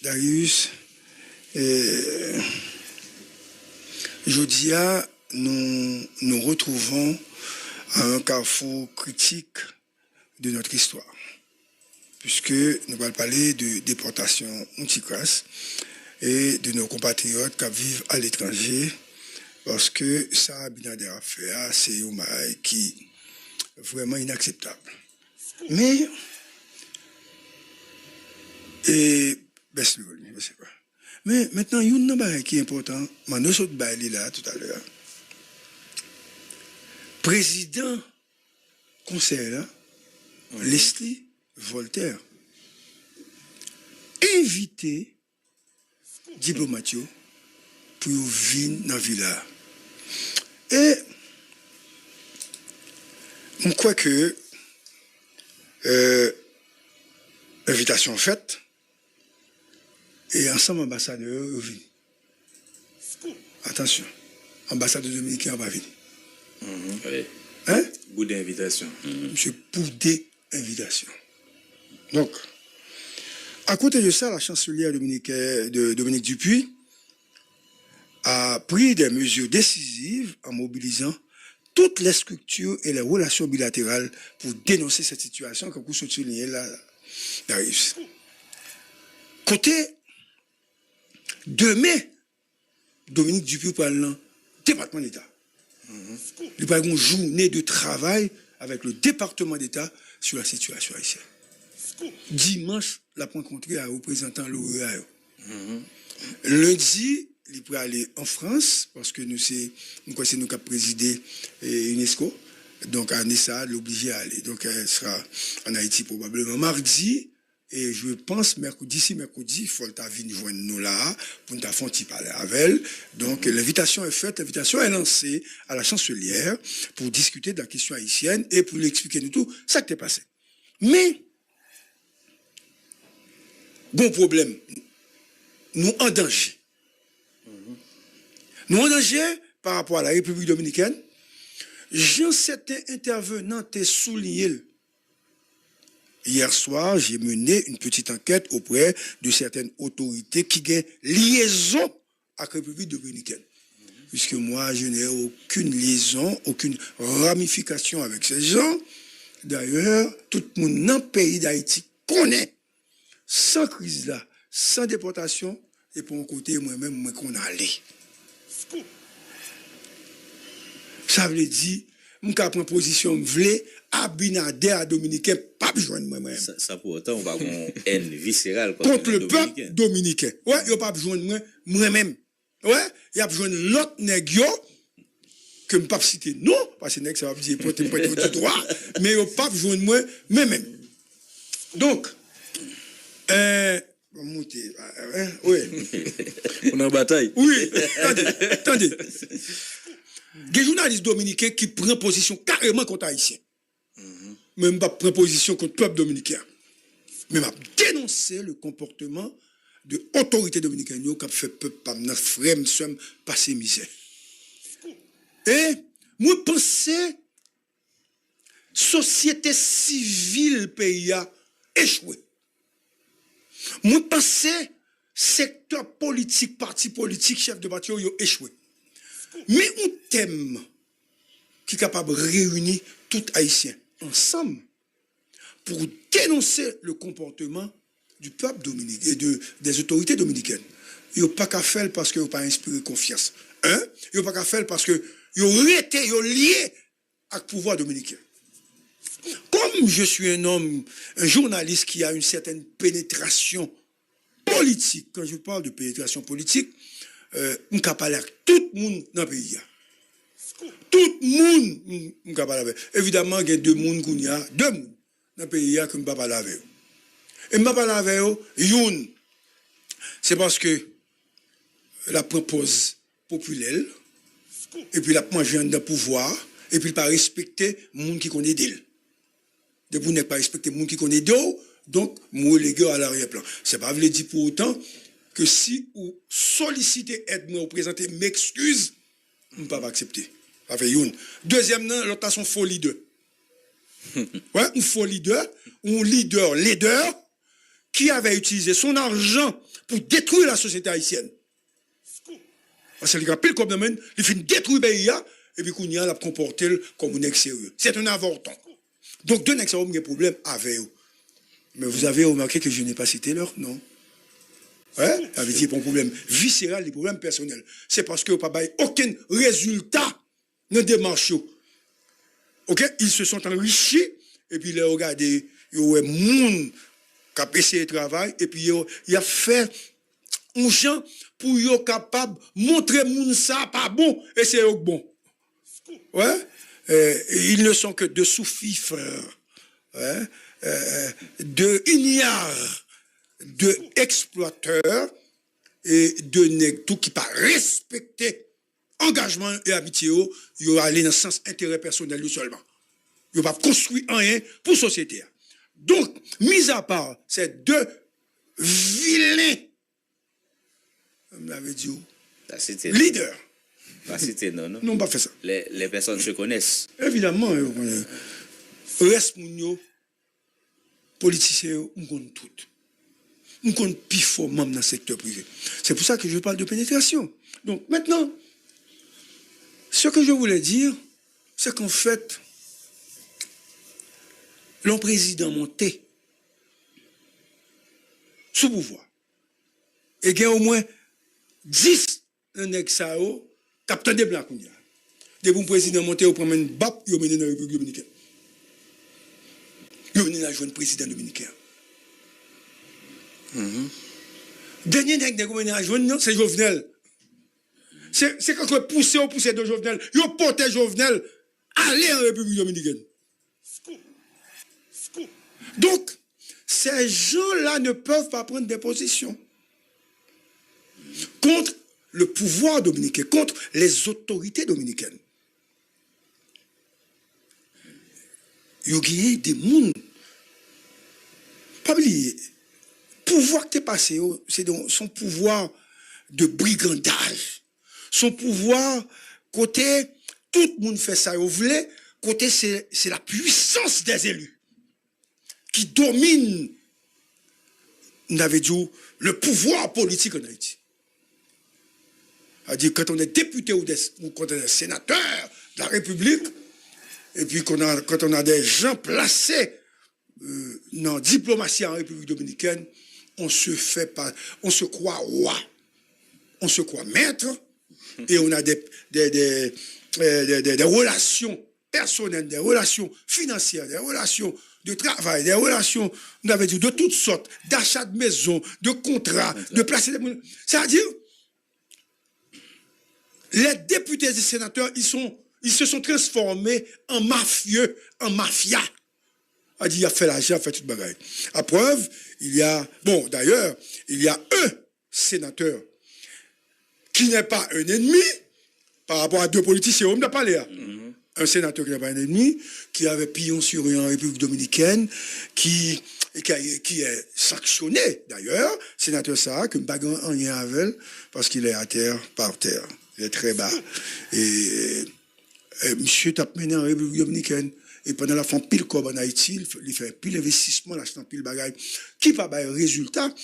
Darius, jeudi, nous retrouvons à un carrefour critique de notre histoire, puisque nous allons parler de déportation anti-classe et de nos compatriotes qui vivent à l'étranger, parce que ça, Abinader a fait, c'est un bail qui est vraiment inacceptable. Mais, mais maintenant, il y a un bail qui est important, mais nous autres bail là tout à l'heure. Président conseil là, Leslie Voltaire, invité diplomate pour venir dans la villa. Et je crois que l'invitation faite et ensemble ambassadeur viennent. Attention, ambassadeur dominicain va venir. Oui. Hein? Bout d'invitation. Monsieur Boudé invitation. Donc, à côté de ça, la chancelière Dominique Dupuy a pris des mesures décisives en mobilisant toutes les structures et les relations bilatérales pour dénoncer cette situation que vous soulignez là, Darius. Côté demain, Dominique Dupuy parle dans le département d'État. Il va y avoir une journée de travail avec le département d'État sur la situation haïtienne. Dimanche, la rencontré à représentant l'OEA. Lundi, il peut aller en France, parce que nous c'est nous qui avons présidé UNESCO. Donc, à Nessa, l'obligé à aller. Donc, elle sera en Haïti probablement mardi. Et je pense, d'ici mercredi, il faut venir joindre nous là, pour nous faire un petit parler avec elle. Donc, l'invitation est faite, l'invitation est lancée à la chancelière pour discuter de la question haïtienne et pour lui expliquer nous tout ça qui est passé. Mais, bon problème, nous en danger. Nous en danger par rapport à la République dominicaine. Jean certain intervenant t'a souligné. Hier soir, j'ai mené une petite enquête auprès de certaines autorités qui ont liaison avec la République dominicaine. Puisque moi, je n'ai aucune liaison, aucune ramification avec ces gens. D'ailleurs, tout le monde dans le pays d'Haïti connaît, sans crise là, sans déportation, et pour un côté, moi-même, moi qu'on allait. Ça veut dire, je prends position, je veux Abinader à Dominicain, pas besoin de moi-même. Ça pour autant, on va avoir une haine viscérale contre le peuple dominicain. Ouais, il n'y a pas besoin de moi-même. Ouais, il y a besoin de l'autre nègre que je ne peux pas citer. Non, parce que nègre, ça va dire pointer du droit, mais il n'y a pas besoin de moi-même. Donc, monter, oui. On est en bataille. Oui, attendez. Des journalistes dominicains qui prennent position carrément contre Haïtiens. Même pas prendre position contre le peuple dominicain. Mais m'a dénoncé le comportement de l'autorité dominicaine qui a fait peuple par notre frère, nous passer misère. Et moi, pensais, société civile pays a échoué. Moi, pensais, secteur politique, parti politique, chef de parti, a échoué. Mais un thème qui est capable de réunir tout Haïtien ensemble pour dénoncer le comportement du peuple dominicain et des autorités dominicaines. Il n'y a pas qu'à faire parce qu'ils n'ont pas inspiré confiance. Il n'y a pas qu'à faire parce qu'ils ont été liés avec le pouvoir dominicain. Comme je suis un journaliste qui a une certaine pénétration politique, quand je parle de pénétration politique, je suis capable avec tout le monde dans le pays. Tout le monde, je suis capable avec. Évidemment, il y a deux mondes dans le pays que je ne peux pas parler avec. Et je ne peux pas parler avec eux, c'est parce que la propose populaire, et puis la manger dans le pouvoir, et puis pas respecter le monde qui connaît d'elle. De vous n'êtes pas respecter le monde qui connaît d'eux, donc, moi, les gars, à l'arrière-plan. C'est pas veut dire pour autant que si vous sollicitez aide, moi, vous présentez m'excuse, je ne peux pas accepter. Ça fait une. Deuxièmement, l'autre a son faux leader. Ouais, un faux leader, un leader qui avait utilisé son argent pour détruire la société haïtienne. Parce qu'il a pile comme domaine, il fait détruire le pays, et puis qu'on y a la comporté comme un ex sérieux. C'est un avorton. Donc, deux ex sérieux ont des problèmes avec eux. Mais vous avez remarqué que je n'ai pas cité leur nom. Ouais? Avait dit un problème viscéral, des problèmes personnels. C'est parce que vous n'avez pas aucun résultat dans des démarches. Ok? Ils se sont enrichis, et puis ils ont regardé, il y a des gens qui ont essayé de travailler, et puis il a fait un gens pour être capable de montrer que ça pas bon, et c'est bon. Ouais? Ils ne sont que de sous-fifres, ouais? De ignares, de exploiteurs, et de nègres, tout qui pas respecter engagement et amitié, ils vont aller dans le sens intérêt personnel seulement. Ils ne vont pas construire rien pour la société. Donc, mis à part ces deux vilains, on m'avait dit, leaders. Pas cité, non, non. Non, pas fait ça. Les personnes se connaissent. Évidemment, reste mounio, politiciens, on compte tout. On compte plus fort même dans le secteur privé. C'est pour ça que je parle de pénétration. Donc, maintenant, ce que je voulais dire, c'est qu'en fait, le président monté sous pouvoir. Et il y a au moins 10 nègres capitaine de blanc. Depuis le président monté, il prend une BAP, il mené dans la République dominicaine. Il mené dans le président dominicain. Dernier nègre qui a joué, c'est Jovenel. C'est quand on pousse de Jovenel, il porte Jovenel aller en République dominicaine. Donc, ces gens-là ne peuvent pas prendre des positions contre le pouvoir dominicain, contre les autorités dominicaines. Il y a des gens. Pas oublier, le pouvoir que tu es passé, c'est son pouvoir de brigandage. Son pouvoir, côté, tout le monde fait ça, vous voulez, côté, c'est la puissance des élus qui domine, on avait dit, le pouvoir politique en Haïti. C'est-à-dire, quand on est député ou quand on est sénateur de la République, et puis quand on a des gens placés dans la diplomatie en République dominicaine, on se croit roi, on se croit maître, et on a des relations personnelles, des relations financières, des relations de travail, des relations, on avait dit, de toutes sortes, d'achat de maison, de contrats, de placer des... C'est-à-dire, les députés et sénateurs, ils se sont transformés en mafieux, en mafia. Il a fait l'argent, il a fait toute bagaille. À preuve, il y a un sénateur qui n'est pas un ennemi par rapport à deux politiciens, on n'a pas parlé. Un sénateur qui n'est pas un ennemi, qui avait pillon sur eux en République dominicaine, qui est sanctionné d'ailleurs, sénateur ça, que bague en lien avec, parce qu'il est à terre, par terre. Il est très bas. Et monsieur tape mené en République dominicaine. Et pendant la fin pile comme en Haïti, il fait pile investissement, l'achetant pile bagaille, qui va avoir un résultat.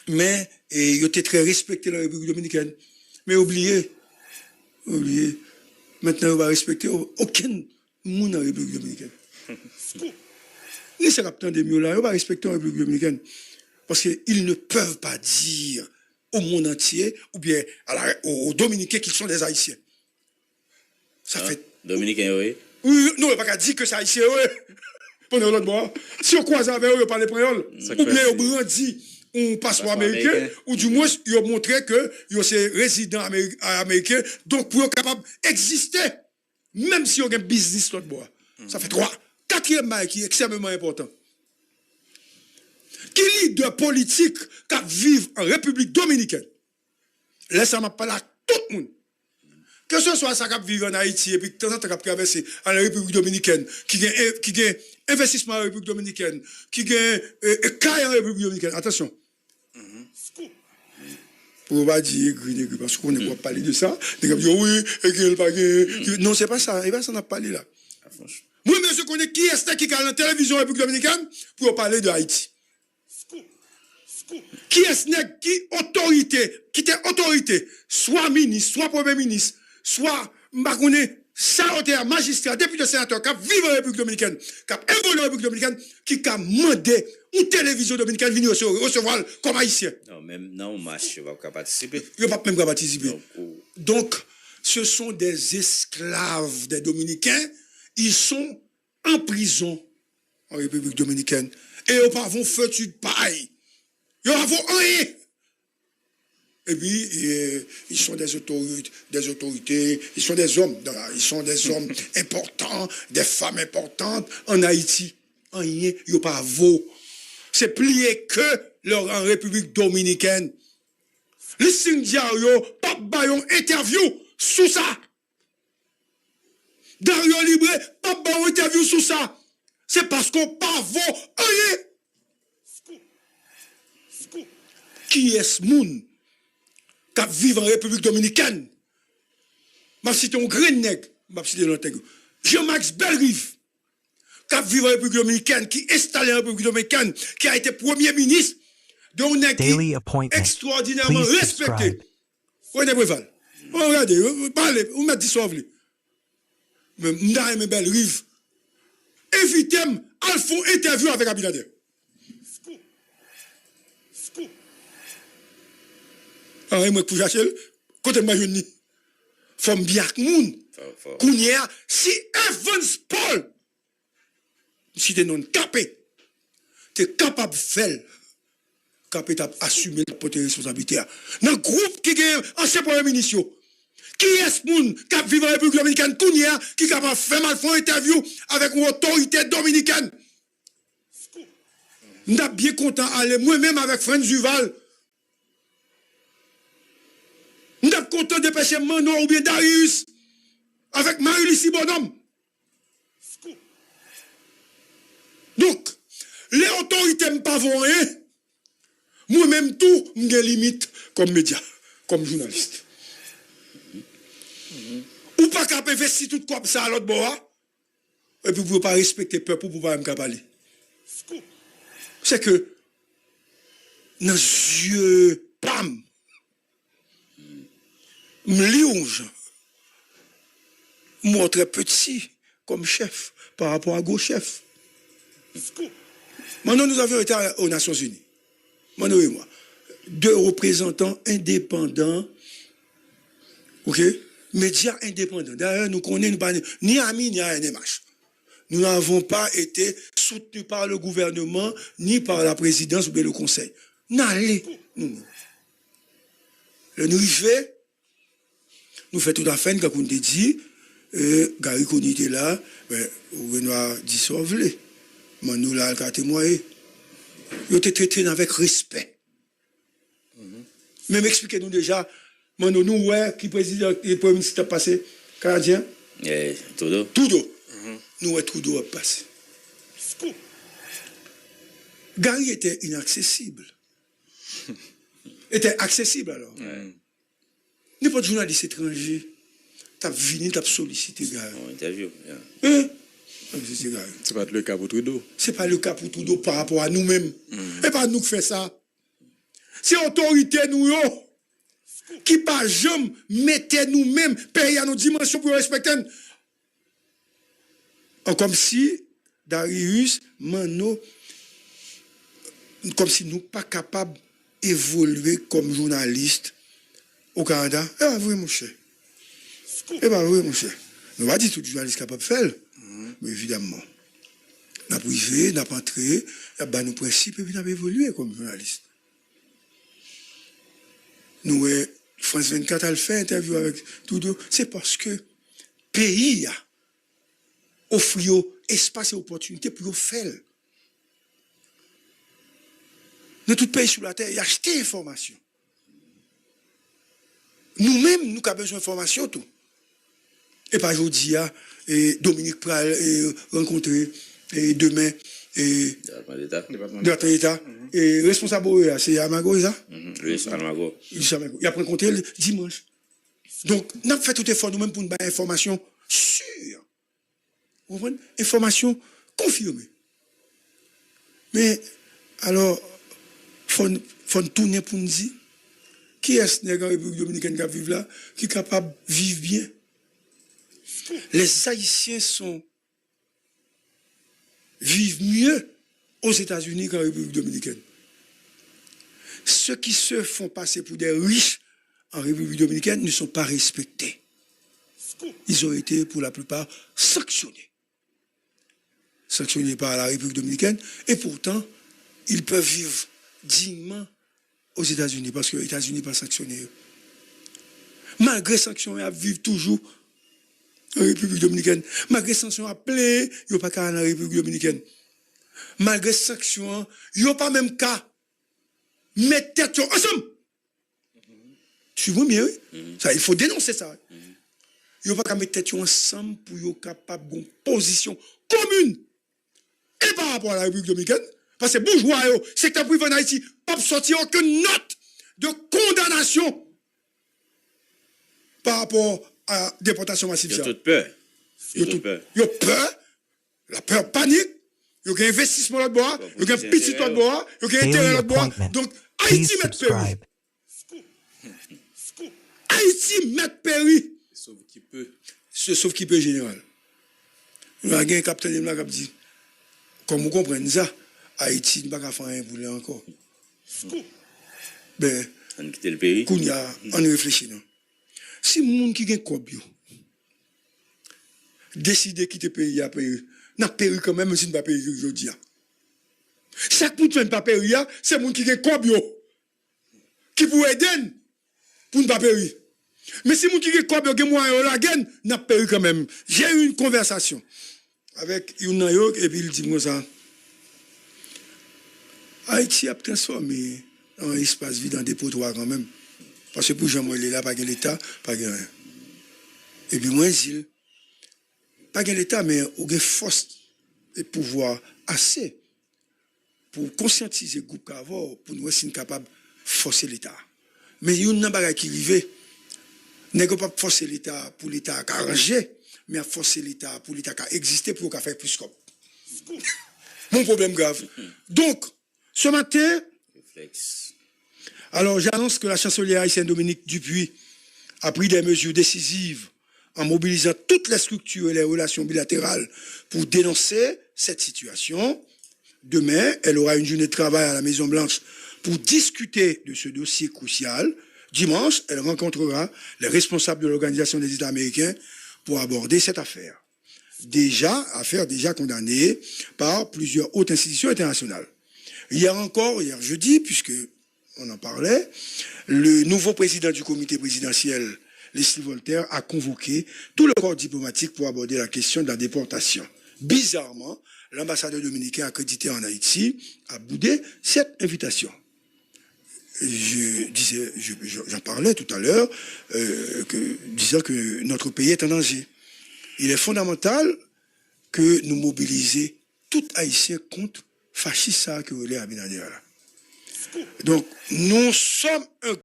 Mais il était très respecté dans la République dominicaine. Mais oubliez, maintenant on va respecter aucun monde en République dominicaine. Ni ces capitaines de mieux là, on va respecter en République dominicaine. Parce qu'ils ne peuvent pas dire au monde entier, ou bien aux Dominicains qu'ils sont des Haïtiens. Ça fait... Dominicains, oui. Oui, non, on ne peut pas dire que c'est Haïtien, oui. Pendant l'autre bois. Si on croise avec eux, on parle créole. Ou bien on brandit un passeport américain, ou du moins, ils ont montré que ils sont résidents américains, donc pour être capable d'exister, même si on a un business l'autre bois. Ça fait 3. 4e bail qui est extrêmement important. Qui leader politique qui vivent en République dominicaine? Laissez-moi parler à tout le monde. Que ce soit ça qui vit en Haïti et puis que de temps en temps qui traverse en République dominicaine, qui gagne investissement en République dominicaine, qui gagne caille en République dominicaine. Attention. Pour ne pas dire parce qu'on ne peut pas parler de ça. On dire oui, non, c'est pas ça. Et bien, ça n'a pas parlé là. Moi, je connais qui est qui a la télévision en République dominicaine pour parler de Haïti. Qui est-ce qui autorité, qui était autorité, soit ministre, soit premier ministre, soit, sénateur, magistrat, député sénateur, qui vivent en République dominicaine, qui évolue en République dominicaine, qui a demandé une télévision dominicaine venir recevoir comme haïtien. Non, même non, marche, va pas participer. Il ne va pas même participer. Donc, Donc, ce sont des esclaves des Dominicains. Ils sont en prison en République dominicaine. Et ils n'ont fait de paille. Ils n'ont rien. Et puis, ils sont des autorités, ils sont des hommes, ils sont des hommes importants, des femmes importantes en Haïti. Rien, ils n'ont pas vaut. C'est plié que leur en République dominicaine. Les Sindiario, pas bayon interview sous ça. Dario Libre, pas bayon interview sous ça. C'est parce qu'on pas vaut rien. Qui est ce monde qui vit en République dominicaine? Je vais citer un grand nègre, je vais citer l'autre nègre. Jean-Max Bellerive, qui vit en République dominicaine, qui est installé en République dominicaine, qui a été premier ministre, d'un nègre extraordinairement respecté. René Préval, regardez, parlez, vous mettez du sauve. Mais je suis Bellerive. Invitez-moi à faire interview avec Abinader. Ah, moi, pour Jachel, côté de ma jeune, femme bien que moun. Kounia, si Evans Paul, si t'es non capé, t'es capable de faire, capable d'assumer la responsabilité. Dans le groupe qui est ancien premier ministre, qui est ce moun qui vit en République dominicaine, Kounia, qui est capable de faire mal faire une interview avec une autorité dominicaine. Nous sommes bien contents d'aller moi-même avec Franz Duval. Nous sommes contents de pêcher Manon ou bien Darius avec Marie-Lucie Bonhomme. Donc, les autorités ne pas vont rien. Moi-même tout, j'ai limite comme média, comme journaliste. Ou pas qu'à investir tout comme ça à l'autre bord, et puis vous ne pas respecter le peuple pour pouvoir me parler. C'est que, dans les yeux, pam, m'lionge, moi très petit comme chef par rapport à gros chef. Maintenant, nous avions été aux Nations Unies. Maintenant et moi. 2 représentants indépendants, ok? Médias indépendants. D'ailleurs, nous connaissons ni amis ni ANMH. Nous n'avons pas été soutenus par le gouvernement, ni par la présidence ou bien le conseil. N'allez, nous. Le nous fait, nous faisons tout à fait, comme on dit, Gary Koni était là, ben, on va dissolver. Mais nous, là, le témoigné. Ils étaient traités avec respect. Même expliquez-nous déjà, nous, ouais, qui président, le premier ministre passé, Canadien? Trudeau. Trudeau. Nous, ouais, Trudeau a passé. Gary était inaccessible. Était accessible alors. N'importe journaliste étranger, t'as venu, t'as sollicité Gary. Interview. C'est pas le cas pour Trudeau. C'est pas le cas pour Trudeau par rapport à nous-mêmes. Et pas nous qui fait ça. C'est l'autorité nous qui pas jamais mettait nous-mêmes, payer à nos dimensions pour respecter. Comme si Darius, Mano, comme si nous pas capables d'évoluer comme journalistes au Canada. Eh bien, oui, mon cher. Eh bien, oui, mon cher. Nous ne va pas dire tout journaliste capable de faire. Mais évidemment, nous avons privé, nous avons entré, nous avons nos principes et puis nous avons évolué comme journaliste. Nous, France 24 a fait interview avec Trudeau, c'est parce que le pays a offert espace et opportunité pour le faire. Dans tout pays sur la terre, il y a acheté information. Nous-mêmes, nous avons besoin d'informations, tout. Et pas aujourd'hui, Dominique Pral rencontré demain département d'État. Et responsable, c'est Amago, ça? Oui, c'est Amago. Il a rencontré le dimanche. Donc, nous avons fait tout effort nous-mêmes pour une bonne information sûre. Vous comprenez? Information confirmée. Mais, alors, faut tourner pour nous dire, qui est-ce qui est en République dominicaine qui vit là, qui est capable de vivre bien? Les Haïtiens vivent mieux aux États-Unis qu'en République dominicaine. Ceux qui se font passer pour des riches en République dominicaine ne sont pas respectés. Ils ont été, pour la plupart, sanctionnés. Sanctionnés par la République dominicaine, et pourtant, ils peuvent vivre dignement aux États-Unis, parce que les États-Unis pas sanctionnés. Malgré sanctions, ils vivent toujours en République dominicaine. Malgré sanctions appelées, ils n'ont pas qu'à en République dominicaine. Malgré sanctions, ils n'ont pas même qu'à mettre tête ensemble. Tu vois bien, oui? Ça, il faut dénoncer ça. Ils n'ont pas qu'à mettre tête ensemble pour être capable d'une position commune. Et par rapport à la République dominicaine, parce que bourgeois, secteur privé en Haïti, pas sortir aucune note de condamnation par rapport à la déportation massive. Il y a toute peur. Il y a peur, la peur panique, il y a un investissement là-bas, il y a un petit là-bas, il y a un intérêt là-bas. Donc, Haïti met péri. Haïti met péri. Sauf qui peut. Sauf qui peut, général. Il y a un capitaine là qui a dit, comme vous comprenez ça, Haïti ne va pas faire rien pour lui encore. Ben, On quitte le pays. On réfléchit, non? Si les gens qui ont un décident de quitter le pays, n'a péri quand même, si ne pas payer aujourd'hui. Chaque monde qui ne pas payer, c'est les gens qui ont un qui pourrait aider pour ne pas payer. Mais si les gens qui ont un qui ont moyen la gagne, n'a péri quand même. J'ai eu une conversation avec une et puis il dit moi ça. Haïti a transformé en espace vide en dépotoir quand même. Parce que pour Jean-Moël, il là, pas de l'État, pas de rien. Et puis moi, il pas de l'État, mais il y a force et pouvoir assez pour conscientiser le groupe Cavor, pour nous être capable de forcer l'État. Mais il y a une chose qui arrive, n'est pas forcer l'État pour l'État à arranger, mais à forcer l'État pour l'État à exister pour qu'il fasse plus comme. Mon problème grave. Donc, ce matin, Réflexe. alors j'annonce que la chancelière haïtienne Dominique Dupuis a pris des mesures décisives en mobilisant toutes les structures et les relations bilatérales pour dénoncer cette situation. Demain, elle aura une journée de travail à la Maison-Blanche pour discuter de ce dossier crucial. Dimanche, elle rencontrera les responsables de l'Organisation des États américains pour aborder cette affaire. Affaire déjà condamnée par plusieurs hautes institutions internationales. Hier jeudi, puisque on en parlait, le nouveau président du comité présidentiel, Leslie Voltaire, a convoqué tout le corps diplomatique pour aborder la question de la déportation. Bizarrement, l'ambassadeur dominicain accrédité en Haïti a boudé cette invitation. J'en parlais tout à l'heure, disant que notre pays est en danger. Il est fondamental que nous mobilisions tout Haïtien contre fasciste que vous voulez à Abinader. Donc, nous sommes un